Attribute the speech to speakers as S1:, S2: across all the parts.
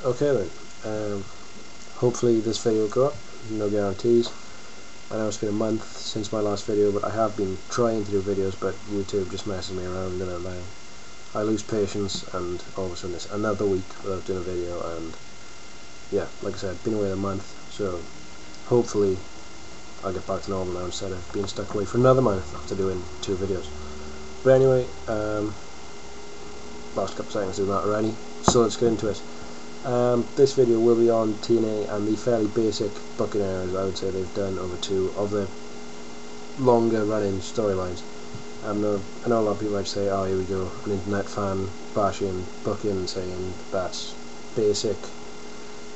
S1: Okay then, hopefully this video will go up, no guarantees. I know it's been a month since my last video, but I have been trying to do videos, but YouTube just messes me around and I lose patience, and all of a sudden it's another week without doing a video, and yeah, like I said, been away a month, so hopefully I'll get back to normal now instead of being stuck away for another month after doing 2 videos. But anyway, last couple of seconds doing that already, so let's get into it. This video will be on TNA and the fairly basic booking errors I would say they've done over 2 of the longer running storylines. I know a lot of people might say, oh, here we go, an internet fan bashing booking, saying that's basic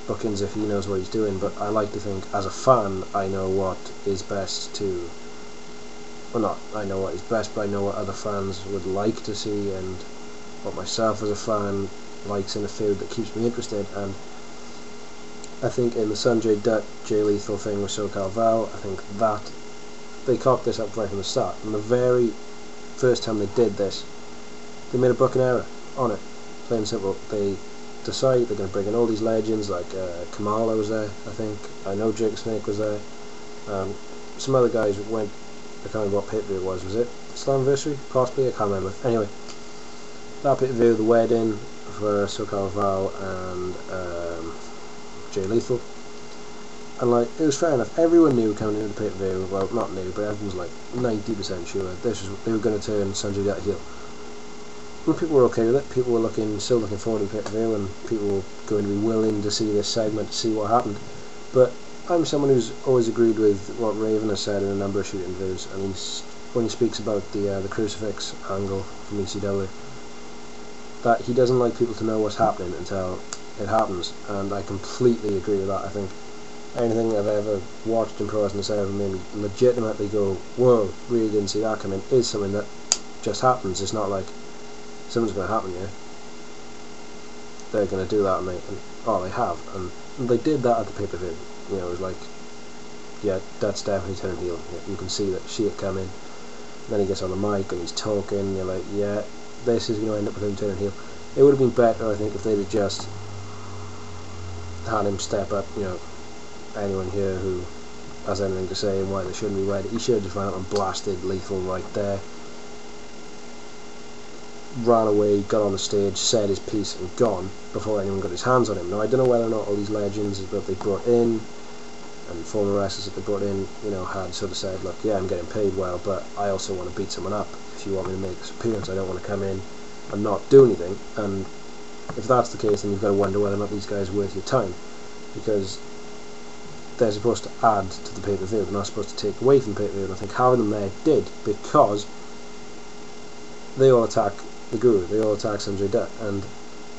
S1: bookings if he knows what he's doing, but I like to think as a fan I know what is best to, well, not I know what is best, but I know what other fans would like to see and what myself as a fan likes in a feud that keeps me interested. And I think in the Sanjay Dutt Jay Lethal thing with SoCal Val, I think that they cocked this up right from the start. And the very first time they did this, they made a booking error on it, plain and simple. They decide they're going to bring in all these legends, like Kamala was there, I think, I know Jake Snake was there, some other guys went, I can't remember what pay-per-view it was it Slammiversary? Possibly, I can't remember. Anyway, that pay-per-view, the wedding for SoCal Val and Jay Lethal, and like, it was fair enough, everyone knew coming into the pay-per-view, well, not new, but everyone was like 90% sure they were going to turn Sanjay Dutt heel. And people were okay with it, people were still looking forward to the pay-per-view, and people were going to be willing to see this segment to see what happened. But I'm someone who's always agreed with what Raven has said in a number of shoot interviews, and when he speaks about the crucifix angle from ECW, that he doesn't like people to know what's happening until it happens, and I completely agree with that. I think anything I've ever watched in pro wrestling that's ever made me legitimately go, whoa, really didn't see that coming, is something that just happens. It's not like something's going to happen here, they're going to do that, and they have, and they did that at the pay-per-view. You know, it was like, yeah, that's definitely turning heel. You can see that shit coming. Then he gets on the mic and he's talking, and you're like, yeah, this is going to end up with him turning heel. It would have been better, I think, if they'd have just had him step up. You know, anyone here who has anything to say and why they shouldn't be right, he should have just ran up and blasted Lethal right there, ran away, got on the stage, said his piece and gone before anyone got his hands on him. Now, I don't know whether or not all these legends that they brought in and former wrestlers that they brought in, you know, had sort of said, look, yeah, I'm getting paid well, but I also want to beat someone up. If you want me to make this appearance, I don't want to come in and not do anything. And if that's the case, then you've got to wonder whether or not these guys are worth your time, because they're supposed to add to the pay-per-view, they're not supposed to take away from the pay-per-view, and I think having them there did, because they all attack the Guru, they all attack Sanjay Dutt. And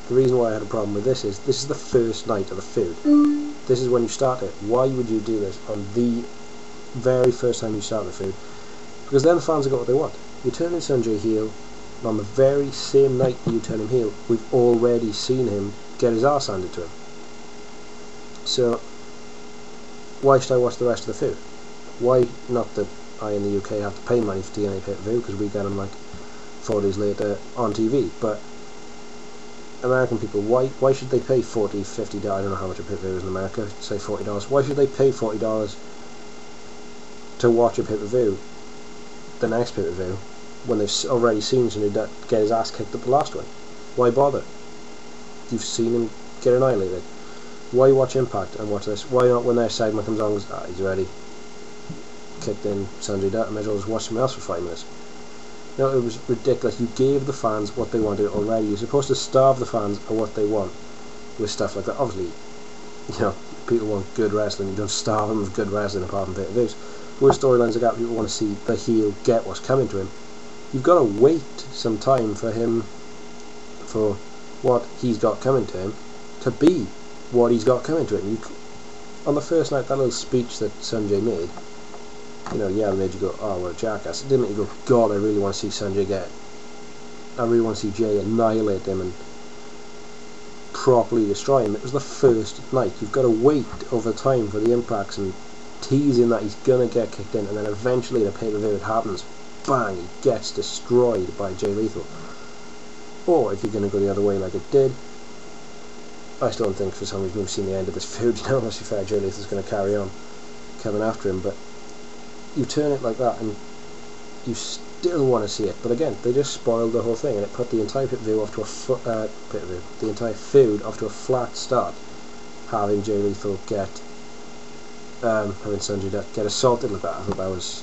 S1: the reason why I had a problem with this is the first night of the feud. This is when you start it. Why would you do this on the very first time you start the feud? Because then the fans have got what they want. You turn in Sanjay heel, and on the very same night that you turn him heel, we've already seen him get his arse handed to him. So why should I watch the rest of the feud? Why, not that I in the UK have to pay money for TNA pay-per-view, because we get them like 4 days later on TV, but American people, why should they pay $40, $50, I don't know how much a pay-per-view is in America, say $40, why should they pay $40 to watch a pay-per-view, the next pay-per-view, when they've already seen somebody get his ass kicked at the last one? Why bother? You've seen him get annihilated. Why watch Impact and watch this? Why not, when their segment comes on, goes, he's already kicked in Sanjay Dutt, I may as well just watch something else for 5 minutes. No, it was ridiculous. You gave the fans what they wanted already. You're supposed to starve the fans of what they want with stuff like that. Obviously, you know, people want good wrestling. You don't starve them of good wrestling apart from pay-per-views. With storylines like that, people want to see the heel get what's coming to him. You've got to wait some time for what he's got coming to him to be what he's got coming to him. On the first night, that little speech that Sanjay made, you know, yeah, it made you go, oh, what a jackass. It didn't make you go, God, I really want to see Sanjay I really want to see Jay annihilate him and properly destroy him. It was the first night. You've got to wait over time for the impacts and teasing that he's going to get kicked in, and then eventually the pay-per-view, it happens. Bang, he gets destroyed by Jay Lethal. Or if you're going to go the other way like it did, I still don't think for some reason we've seen the end of this feud, you know, unless you fair Jay Lethal is going to carry on coming after him, but you turn it like that and you still want to see it. But again, they just spoiled the whole thing, and it put the entire pay-per-view off to the entire feud off to a flat start, having Jay Lethal get having Sanjay Dutt get assaulted like that. I thought that was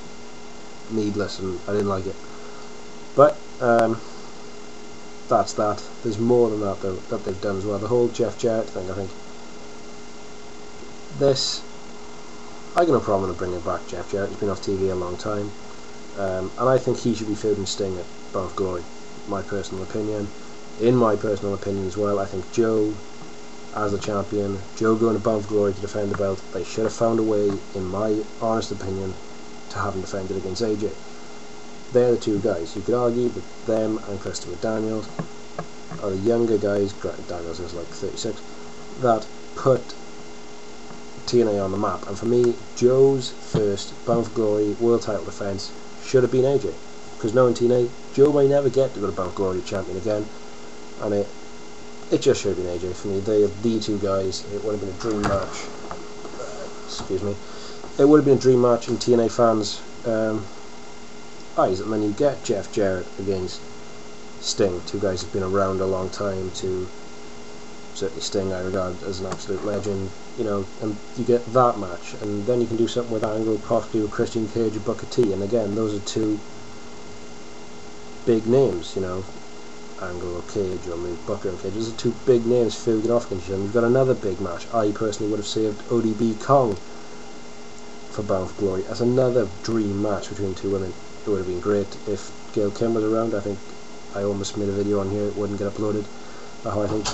S1: needless and I didn't like it. But that's that. There's more than that though that they've done as well. The whole Jeff Jarrett thing, I think this, I got no problem with bringing back Jeff Jarrett. He's been off TV a long time, and I think he should be feuding Sting at Bound for Glory. My personal opinion. In my personal opinion as well, I think Joe as the champion, Joe going to Bound for Glory to defend the belt, they should have found a way, in my honest opinion, to have him defend it against AJ. They're the two guys. You could argue that them and Christopher Daniels are the younger guys, Daniels is like 36, that put TNA on the map. And for me, Joe's first Bound for Glory world title defense should have been AJ. Because knowing TNA, Joe may never get to go to Bound for Glory champion again. And it just should have been AJ for me. They are the two guys. It would have been a dream match. Excuse me. It would have been a dream match in TNA fans' eyes. And then you get Jeff Jarrett against Sting, two guys who've been around a long time. To certainly Sting, I regard as an absolute legend. You know, and you get that match, and then you can do something with Angle, possibly with Christian Cage or Booker T. And again, those are two big names. You know, Angle or Cage, or maybe Booker and Cage. Those are two big names feuding off against each other. We've got another big match. I personally would have saved ODB Kong for Bound for Glory as another dream match between two women. It would have been great if Gail Kim was around. I think I almost made a video on here, it wouldn't get uploaded. How I think